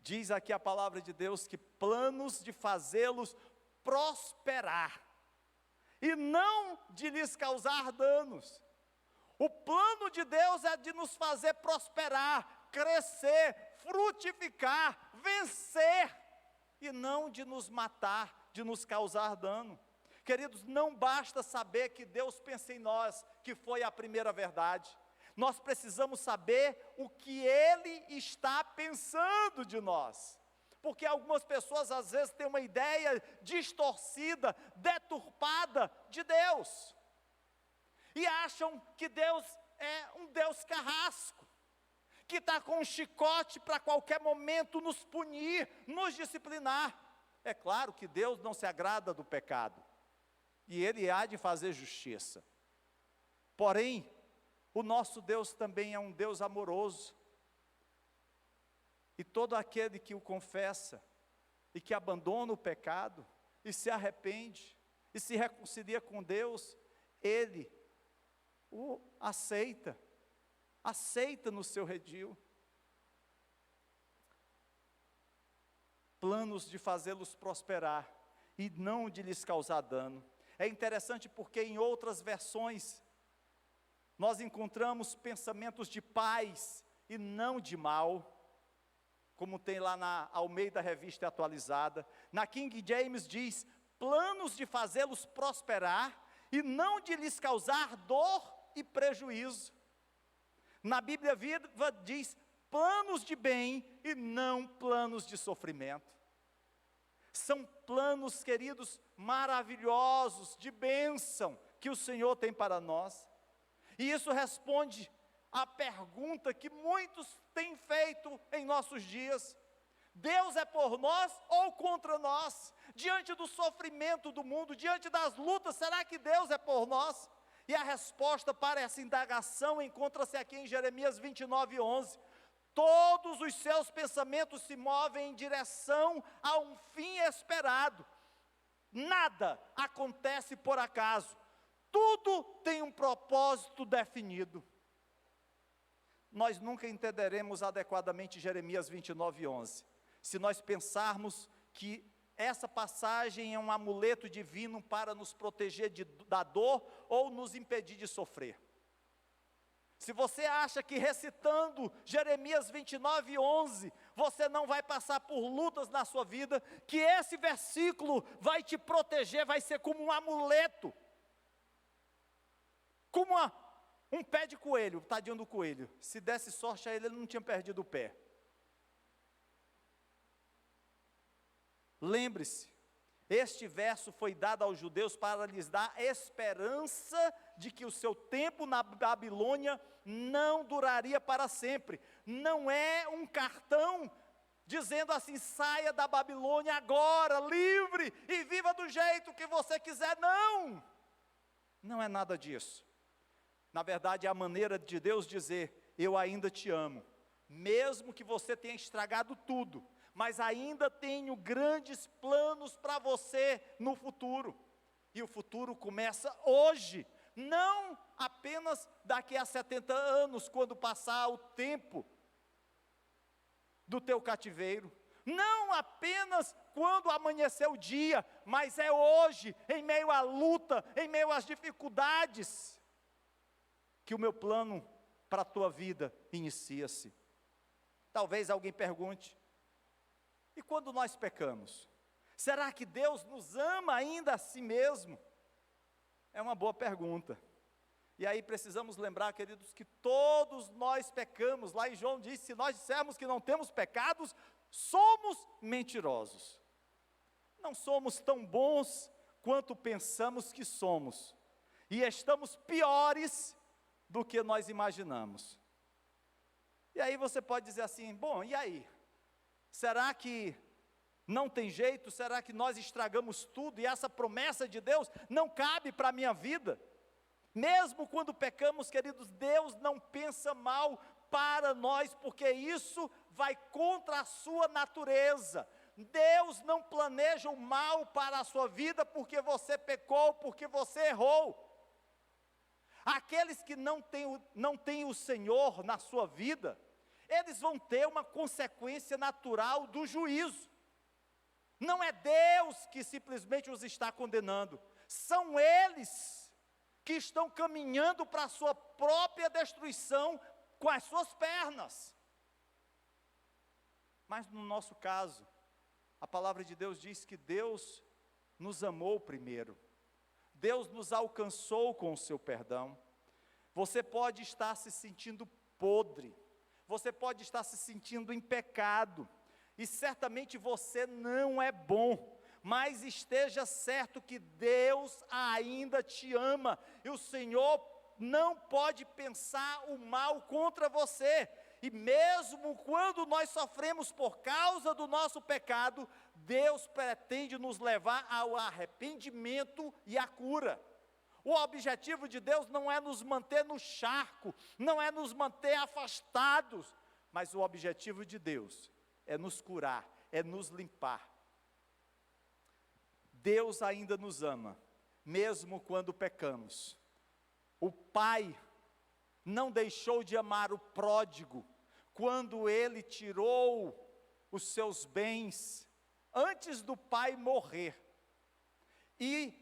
Diz aqui a palavra de Deus que planos de fazê-los prosperar, e não de lhes causar danos. O plano de Deus é de nos fazer prosperar, crescer, frutificar, vencer, e não de nos matar, de nos causar dano. Queridos, não basta saber que Deus pensa em nós, que foi a primeira verdade. Nós precisamos saber o que Ele está pensando de nós. Porque algumas pessoas às vezes têm uma ideia distorcida, deturpada de Deus. E acham que Deus é um Deus carrasco, que está com um chicote para qualquer momento nos punir, nos disciplinar. É claro que Deus não se agrada do pecado, e Ele há de fazer justiça. Porém, o nosso Deus também é um Deus amoroso. E todo aquele que o confessa, e que abandona o pecado, e se arrepende, e se reconcilia com Deus, Ele o aceita no seu redil. Planos de fazê-los prosperar, e não de lhes causar dano. É interessante porque em outras versões, nós encontramos pensamentos de paz e não de mal, como tem lá na Almeida Revista Atualizada. Na King James diz: planos de fazê-los prosperar e não de lhes causar dor e prejuízo. Na Bíblia Viva diz planos de bem e não planos de sofrimento. São planos, queridos, maravilhosos, de bênção, que o Senhor tem para nós. E isso responde à pergunta que muitos têm feito em nossos dias: Deus é por nós ou contra nós? Diante do sofrimento do mundo, diante das lutas, será que Deus é por nós? E a resposta para essa indagação encontra-se aqui em Jeremias 29:11. Todos os seus pensamentos se movem em direção a um fim esperado. Nada acontece por acaso. Tudo tem um propósito definido. Nós nunca entenderemos adequadamente Jeremias 29:11, se nós pensarmos que essa passagem é um amuleto divino para nos proteger da dor ou nos impedir de sofrer. Se você acha que recitando Jeremias 29:11, você não vai passar por lutas na sua vida, que esse versículo vai te proteger, vai ser como um amuleto, como um pé de coelho, tadinho do coelho, se desse sorte a ele, ele não tinha perdido o pé. Lembre-se, este verso foi dado aos judeus para lhes dar esperança de que o seu tempo na Babilônia não duraria para sempre. Não é um cartão dizendo assim: saia da Babilônia agora, livre, e viva do jeito que você quiser. Não, não é nada disso. Na verdade, é a maneira de Deus dizer: eu ainda te amo, mesmo que você tenha estragado tudo, mas ainda tenho grandes planos para você no futuro. E o futuro começa hoje, não apenas daqui a 70 anos, quando passar o tempo do teu cativeiro, não apenas quando amanhecer o dia, mas é hoje, em meio à luta, em meio às dificuldades, que o meu plano para a tua vida inicia-se. Talvez alguém pergunte: e quando nós pecamos, será que Deus nos ama ainda a si mesmo? É uma boa pergunta. E aí precisamos lembrar, queridos, que todos nós pecamos. Lá em João diz: se nós dissermos que não temos pecados, somos mentirosos. Não somos tão bons quanto pensamos que somos, e estamos piores do que nós imaginamos. E aí você pode dizer assim: bom, e aí? Será que não tem jeito? Será que nós estragamos tudo e essa promessa de Deus não cabe para a minha vida? Mesmo quando pecamos, queridos, Deus não pensa mal para nós, porque isso vai contra a sua natureza. Deus não planeja o mal para a sua vida porque você pecou, porque você errou. Aqueles que não têm o Senhor na sua vida, eles vão ter uma consequência natural do juízo. Não é Deus que simplesmente os está condenando, são eles que estão caminhando para a sua própria destruição com as suas pernas. Mas no nosso caso, a palavra de Deus diz que Deus nos amou primeiro. Deus nos alcançou com o seu perdão. Você pode estar se sentindo podre, você pode estar se sentindo em pecado, e certamente você não é bom, mas esteja certo que Deus ainda te ama, e o Senhor não pode pensar o mal contra você. E mesmo quando nós sofremos por causa do nosso pecado, Deus pretende nos levar ao arrependimento e à cura. O objetivo de Deus não é nos manter no charco, não é nos manter afastados, mas o objetivo de Deus é nos curar, é nos limpar. Deus ainda nos ama, mesmo quando pecamos. O Pai não deixou de amar o pródigo, quando ele tirou os seus bens, antes do pai morrer, e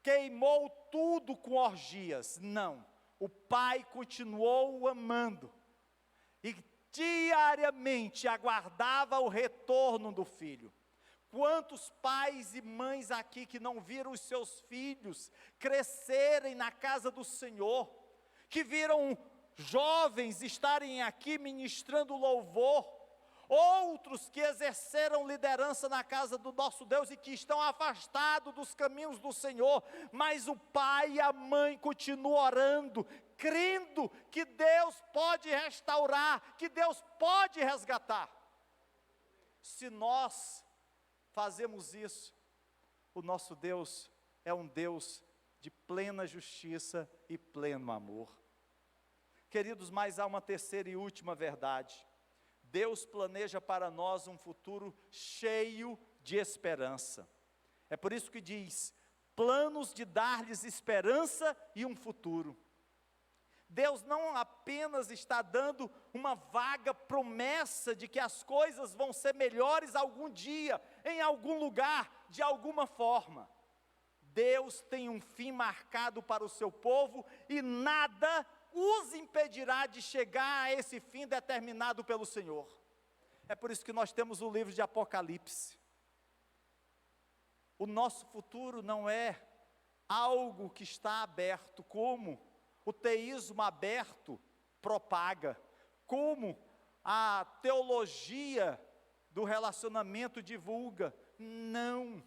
queimou tudo com orgias. Não, o pai continuou o amando, e diariamente aguardava o retorno do filho. Quantos pais e mães aqui que não viram os seus filhos crescerem na casa do Senhor, que viram jovens estarem aqui ministrando louvor, outros que exerceram liderança na casa do nosso Deus e que estão afastados dos caminhos do Senhor, mas o pai e a mãe continuam orando, crendo que Deus pode restaurar, que Deus pode resgatar. Se nós fazemos isso, o nosso Deus é um Deus de plena justiça e pleno amor. Queridos, mas há uma terceira e última verdade. Deus planeja para nós um futuro cheio de esperança. É por isso que diz, planos de dar-lhes esperança e um futuro. Deus não apenas está dando uma vaga promessa de que as coisas vão ser melhores algum dia, em algum lugar, de alguma forma. Deus tem um fim marcado para o seu povo e nada os impedirá de chegar a esse fim determinado pelo Senhor. É por isso que nós temos o livro de Apocalipse. O nosso futuro não é algo que está aberto, como o teísmo aberto propaga, como a teologia do relacionamento divulga. Não.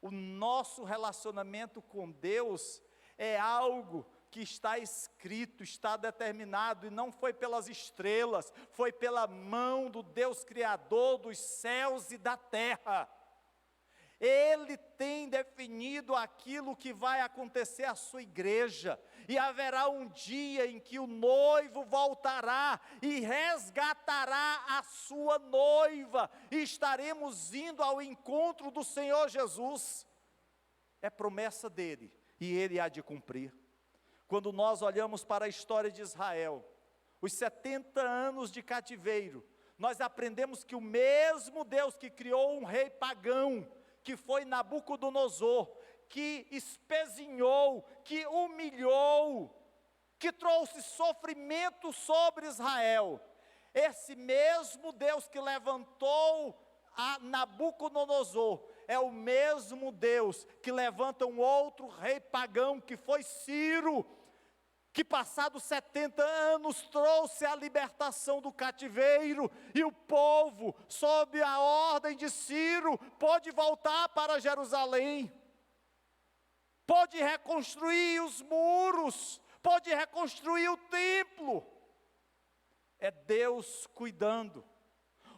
O nosso relacionamento com Deus é algo que está escrito, está determinado, e não foi pelas estrelas, foi pela mão do Deus Criador dos céus e da terra. Ele tem definido aquilo que vai acontecer à sua igreja, e haverá um dia em que o noivo voltará e resgatará a sua noiva, e estaremos indo ao encontro do Senhor Jesus. É promessa dele, e ele há de cumprir. Quando nós olhamos para a história de Israel, os 70 anos de cativeiro, nós aprendemos que o mesmo Deus que criou um rei pagão, que foi Nabucodonosor, que espezinhou, que humilhou, que trouxe sofrimento sobre Israel, esse mesmo Deus que levantou a Nabucodonosor, é o mesmo Deus que levanta um outro rei pagão, que foi Ciro, que passados 70 anos trouxe a libertação do cativeiro, e o povo, sob a ordem de Ciro, pôde voltar para Jerusalém, pôde reconstruir os muros, pôde reconstruir o templo. É Deus cuidando.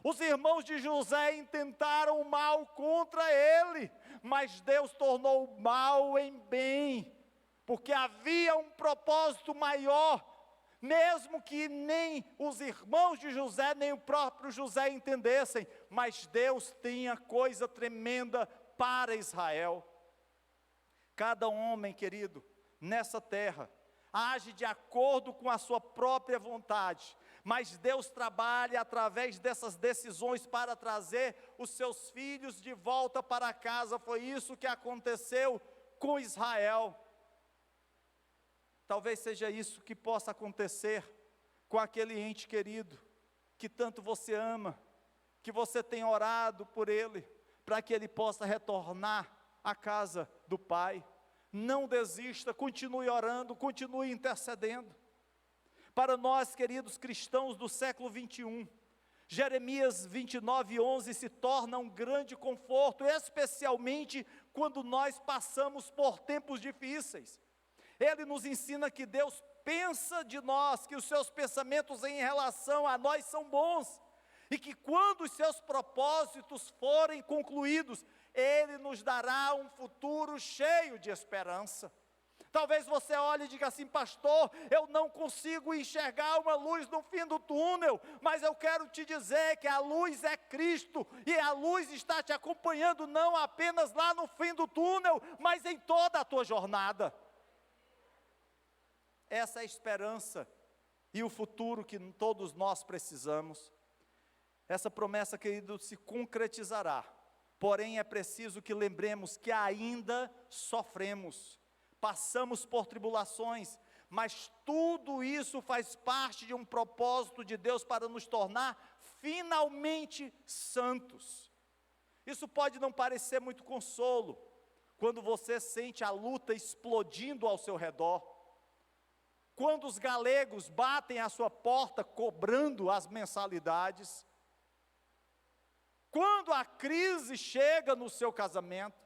Os irmãos de José intentaram o mal contra ele, mas Deus tornou o mal em bem, porque havia um propósito maior, mesmo que nem os irmãos de José, nem o próprio José entendessem, mas Deus tinha coisa tremenda para Israel. Cada homem, querido, nessa terra, age de acordo com a sua própria vontade, mas Deus trabalha através dessas decisões para trazer os seus filhos de volta para casa. Foi isso que aconteceu com Israel. Talvez seja isso que possa acontecer com aquele ente querido, que tanto você ama, que você tem orado por ele, para que ele possa retornar à casa do Pai. Não desista, continue orando, continue intercedendo. Para nós, queridos cristãos do século 21, Jeremias 29:11 se torna um grande conforto, especialmente quando nós passamos por tempos difíceis. Ele nos ensina que Deus pensa de nós, que os seus pensamentos em relação a nós são bons, e que quando os seus propósitos forem concluídos, Ele nos dará um futuro cheio de esperança. Talvez você olhe e diga assim: pastor, eu não consigo enxergar uma luz no fim do túnel, mas eu quero te dizer que a luz é Cristo, e a luz está te acompanhando não apenas lá no fim do túnel, mas em toda a tua jornada. Essa é a esperança e o futuro que todos nós precisamos. Essa promessa, querido, se concretizará, porém é preciso que lembremos que ainda sofremos, passamos por tribulações, mas tudo isso faz parte de um propósito de Deus para nos tornar finalmente santos. Isso pode não parecer muito consolo, quando você sente a luta explodindo ao seu redor, quando os galegos batem à sua porta cobrando as mensalidades, quando a crise chega no seu casamento,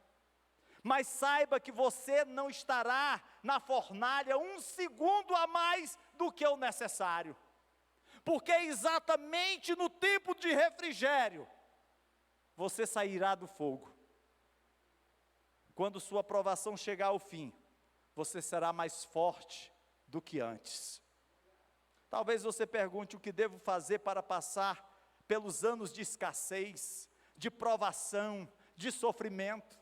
mas saiba que você não estará na fornalha um segundo a mais do que o necessário, porque exatamente no tempo de refrigério, você sairá do fogo. Quando sua provação chegar ao fim, você será mais forte do que antes. Talvez você pergunte o que devo fazer para passar pelos anos de escassez, de provação, de sofrimento.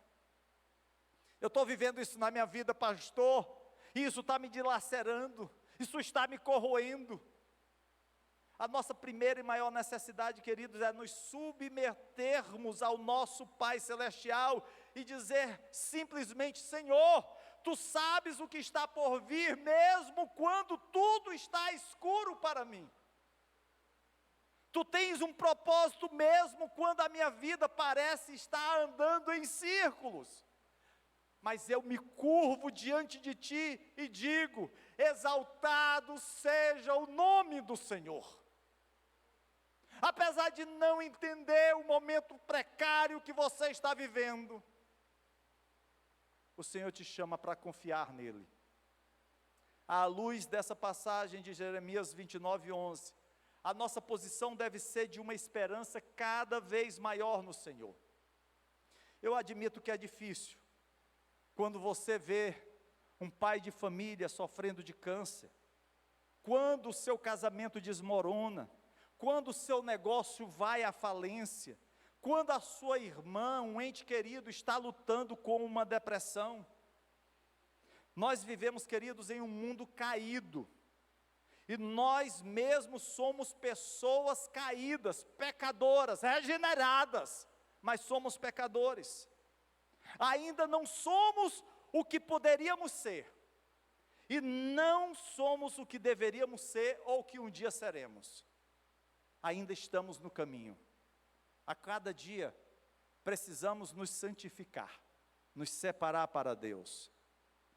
Eu estou vivendo isso na minha vida, pastor, e isso está me dilacerando, isso está me corroendo. A nossa primeira e maior necessidade, queridos, é nos submetermos ao nosso Pai Celestial e dizer simplesmente: Senhor, Tu sabes o que está por vir, mesmo quando tudo está escuro para mim. Tu tens um propósito mesmo quando a minha vida parece estar andando em círculos. Mas eu me curvo diante de Ti e digo: exaltado seja o nome do Senhor. Apesar de não entender o momento precário que você está vivendo, o Senhor te chama para confiar nele. À luz dessa passagem de Jeremias 29:11, a nossa posição deve ser de uma esperança cada vez maior no Senhor. Eu admito que é difícil, quando você vê um pai de família sofrendo de câncer, quando o seu casamento desmorona, quando o seu negócio vai à falência, quando a sua irmã, um ente querido, está lutando com uma depressão. Nós vivemos, queridos, em um mundo caído, e nós mesmos somos pessoas caídas, pecadoras, regeneradas, mas somos pecadores. Ainda não somos o que poderíamos ser, e não somos o que deveríamos ser ou que um dia seremos. Ainda estamos no caminho. A cada dia precisamos nos santificar, nos separar para Deus.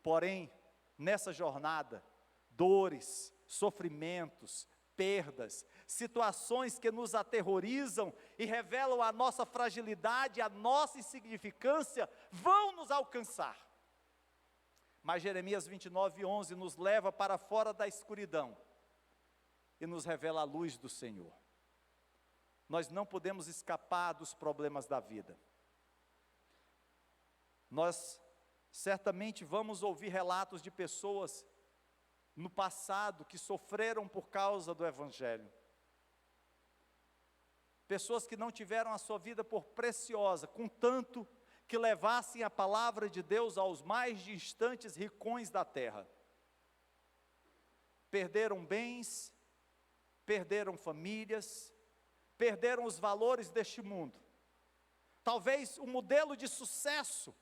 Porém, nessa jornada, dores, sofrimentos, perdas, situações que nos aterrorizam e revelam a nossa fragilidade, a nossa insignificância, vão nos alcançar. Mas Jeremias 29:11 nos leva para fora da escuridão e nos revela a luz do Senhor. Nós não podemos escapar dos problemas da vida. Nós certamente vamos ouvir relatos de pessoas no passado que sofreram por causa do Evangelho. Pessoas que não tiveram a sua vida por preciosa, contanto que levassem a palavra de Deus aos mais distantes rincões da terra. Perderam bens, perderam famílias, perderam os valores deste mundo. Talvez o modelo de sucesso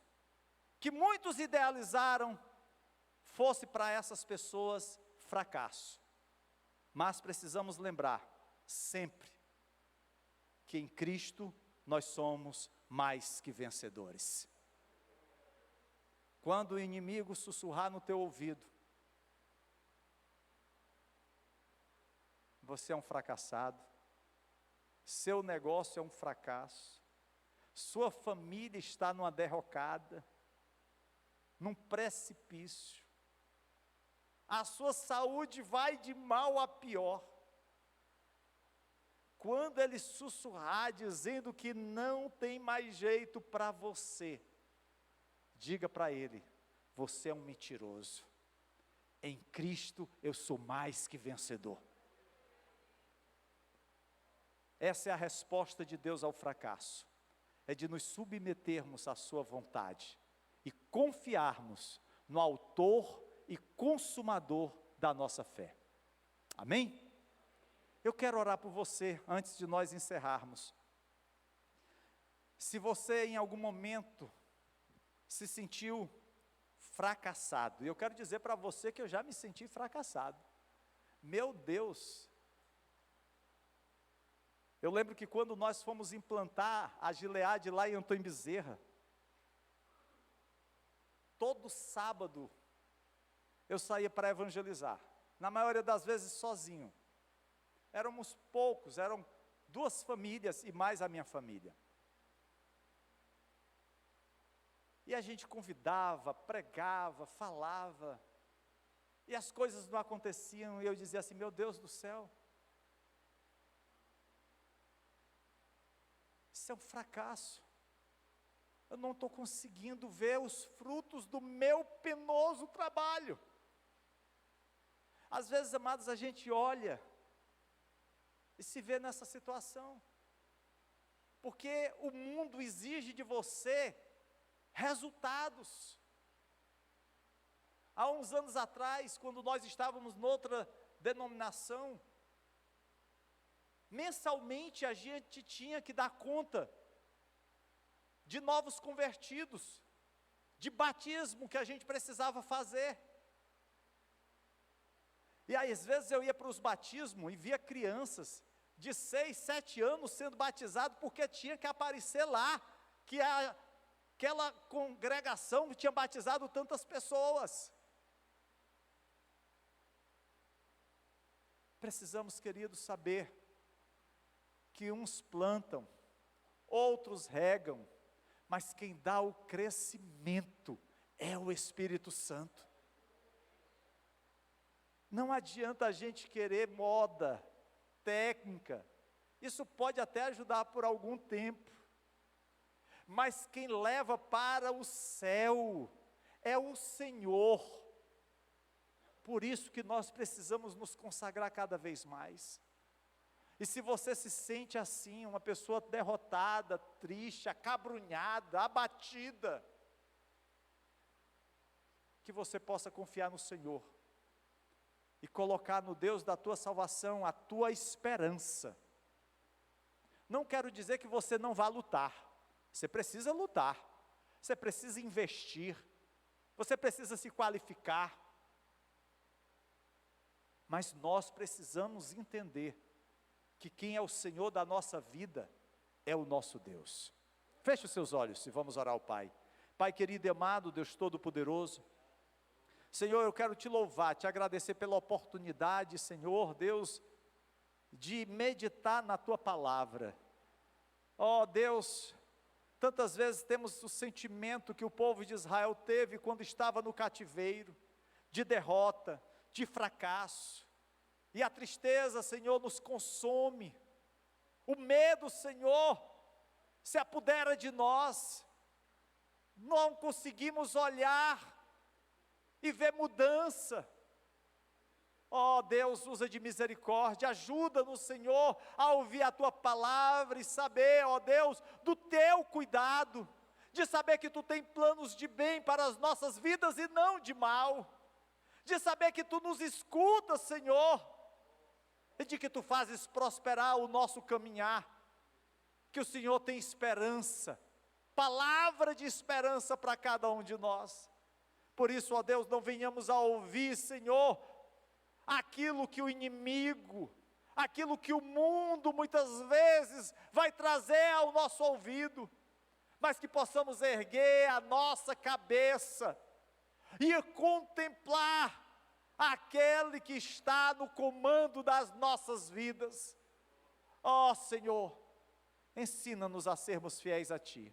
que muitos idealizaram fosse para essas pessoas fracasso. Mas precisamos lembrar sempre que em Cristo nós somos mais que vencedores. Quando o inimigo sussurrar no teu ouvido: você é um fracassado, seu negócio é um fracasso, sua família está numa derrocada, num precipício, a sua saúde vai de mal a pior. Quando ele sussurrar dizendo que não tem mais jeito para você, diga para ele: você é um mentiroso, em Cristo eu sou mais que vencedor. Essa é a resposta de Deus ao fracasso, é de nos submetermos à sua vontade e confiarmos no autor e consumador da nossa fé. Amém? Eu quero orar por você antes de nós encerrarmos. Se você em algum momento se sentiu fracassado, e eu quero dizer para você que eu já me senti fracassado. Meu Deus! Eu lembro que quando nós fomos implantar a Gileade lá em Antônio Bezerra, todo sábado eu saía para evangelizar. na maioria das vezes sozinho. Éramos poucos, eram 2 famílias e mais a minha família. E a gente convidava, pregava, falava, e as coisas não aconteciam, e eu dizia assim: meu Deus do céu, isso é um fracasso, eu não estou conseguindo ver os frutos do meu penoso trabalho. Às vezes, amados, a gente olha e se vê nessa situação, porque o mundo exige de você resultados. Há uns anos atrás, quando nós estávamos noutra denominação, mensalmente a gente tinha que dar conta de novos convertidos, de batismo que a gente precisava fazer. E aí, às vezes eu ia para os batismos e via crianças de 6, 7 anos sendo batizados, porque tinha que aparecer lá, que aquela congregação tinha batizado tantas pessoas. Precisamos, queridos, saber que uns plantam, outros regam, mas quem dá o crescimento é o Espírito Santo. Não adianta a gente querer moda, técnica, isso pode até ajudar por algum tempo, mas quem leva para o céu é o Senhor. Por isso que nós precisamos nos consagrar cada vez mais. E se você se sente assim, uma pessoa derrotada, triste, acabrunhada, abatida, que você possa confiar no Senhor e colocar no Deus da tua salvação a tua esperança. Não quero dizer que você não vá lutar, você precisa lutar, você precisa investir, você precisa se qualificar, mas nós precisamos entender que quem é o Senhor da nossa vida é o nosso Deus. Feche os seus olhos e vamos orar ao Pai. Pai querido e amado, Deus Todo-Poderoso, Senhor, eu quero te louvar, te agradecer pela oportunidade, Senhor, Deus, de meditar na tua palavra. Ó Deus, tantas vezes temos o sentimento que o povo de Israel teve quando estava no cativeiro, de derrota, de fracasso, e a tristeza, Senhor, nos consome, o medo, Senhor, se apodera de nós, não conseguimos olhar e ver mudança. Ó Deus, usa de misericórdia, ajuda-nos, Senhor, a ouvir a tua palavra e saber, ó Deus, do teu cuidado, de saber que tu tem planos de bem para as nossas vidas e não de mal, de saber que tu nos escutas, Senhor, e de que tu fazes prosperar o nosso caminhar, que o Senhor tem esperança, palavra de esperança para cada um de nós. Por isso, ó Deus, não venhamos a ouvir, Senhor, aquilo que o inimigo, aquilo que o mundo muitas vezes vai trazer ao nosso ouvido, mas que possamos erguer a nossa cabeça e contemplar aquele que está no comando das nossas vidas. Ó Senhor, ensina-nos a sermos fiéis a Ti.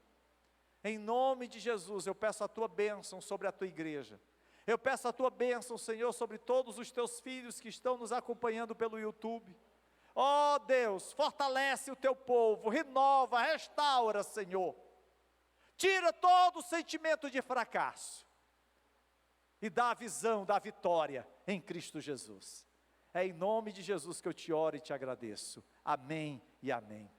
Em nome de Jesus, eu peço a Tua bênção sobre a Tua igreja. Eu peço a Tua bênção, Senhor, sobre todos os Teus filhos que estão nos acompanhando pelo YouTube. Ó Deus, fortalece o Teu povo, renova, restaura, Senhor. Tira todo o sentimento de fracasso e dá a visão da vitória em Cristo Jesus. É em nome de Jesus que eu te oro e te agradeço. Amém e amém.